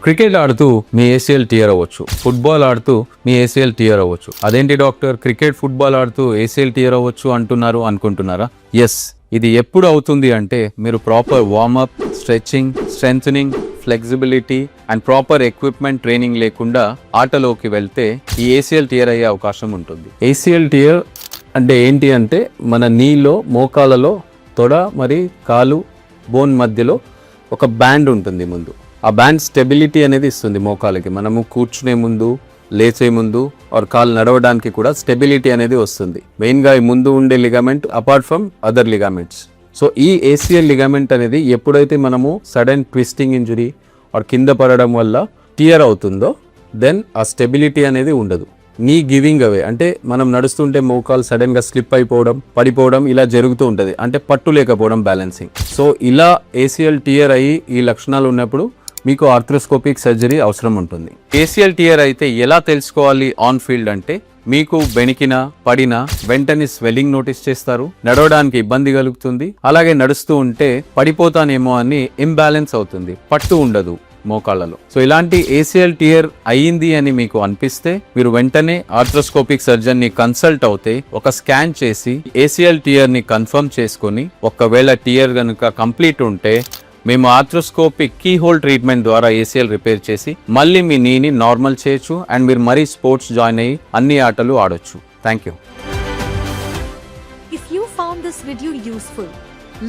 Cricket ఆడుతూ మీ ACL tear అవ్వచ్చు, ఫుట్బాల్ ఆడుతూ మీ ఏసీఎల్ టియర్ అవ్వచ్చు. అదేంటి డాక్టర్, క్రికెట్ ఫుట్బాల్ ఆడుతూ ఏసీఎల్ టియర్ అవ్వచ్చు అంటున్నారు అనుకుంటున్నారా? ఎస్, ఇది ఎప్పుడు అవుతుంది అంటే మీరు proper warmup, stretching, strengthening, flexibility and proper equipment training లేకుండా ఆటలోకి వెళ్తే ఈ ఏసీఎల్ టియర్ అయ్యే అవకాశం ఉంటుంది. ఏసీఎల్ టియర్ అంటే ఏంటి అంటే మన నీలో, మోకాలలో, తొడ మరి కాలు బోన్ మధ్యలో ఒక బ్యాండ్ ఉంటుంది ముందు. ఆ బ్యాండ్ స్టెబిలిటీ అనేది ఇస్తుంది మోకాలకి. మనము కూర్చునే ముందు, లేచే ముందు ఆర్ కాలు నడవడానికి కూడా స్టెబిలిటీ అనేది వస్తుంది. మెయిన్గా ఈ ముందు ఉండే ligament apart from other లిగామెంట్స్. So ఈ ఏసీఎల్ లిగామెంట్ అనేది ఎప్పుడైతే మనము సడన్ ట్విస్టింగ్ ఇంజురీ ఆర్ కింద పడడం వల్ల టియర్ అవుతుందో దెన్ ఆ స్టెబిలిటీ అనేది ఉండదు. నీ గివింగ్ అవే అంటే మనం నడుస్తుంటే మోకాలు సడన్ గా స్లిప్ అయిపోవడం, పడిపోవడం ఇలా జరుగుతూ ఉంటుంది. అంటే పట్టు లేకపోవడం, బ్యాలెన్సింగ్. సో ఇలా ఏసీఎల్ టియర్ అయ్యి ఈ లక్షణాలు ఉన్నప్పుడు మీకు ఆర్థ్రోస్కోపిక్ సర్జరీ అవసరం ఉంటుంది. ఏసీఎల్ టియర్ అయితే ఎలా తెలుసుకోవాలి ఆన్ ఫీల్డ్ అంటే, మీకు బెణికినా పడినా వెంటనే స్వెల్లింగ్ నోటీస్ చేస్తారు, నడవడానికి ఇబ్బంది కలుగుతుంది, అలాగే నడుస్తూ ఉంటే పడిపోతానేమో అని ఇంబ్యాలెన్స్ అవుతుంది, పట్టు ఉండదు మోకాళ్ళలో. సో ఇలాంటి ఏసీఎల్ టియర్ అయ్యింది అని మీకు అనిపిస్తే మీరు వెంటనే ఆర్థ్రోస్కోపిక్ సర్జన్ ని కన్సల్ట్ అవుతే ఒక స్కాన్ చేసి ఏసీఎల్ టియర్ ని కన్ఫర్మ్ చేసుకొని, ఒకవేళ టియర్ కనుక కంప్లీట్ ఉంటే మేము ఆర్థ్రోస్కోపిక్ కీ హోల్ ట్రీట్మెంట్ ద్వారా ఏసీఎల్ రిపేర్ చేసి మళ్ళీ మీ నీని నార్మల్ చేయొచ్చు అండ్ మీరు మరీ స్పోర్ట్స్ జాయిన్ అయ్యి అన్ని ఆటలు ఆడొచ్చు. Thank you. If you found this video useful,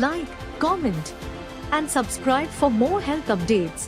like, comment and subscribe for more health updates.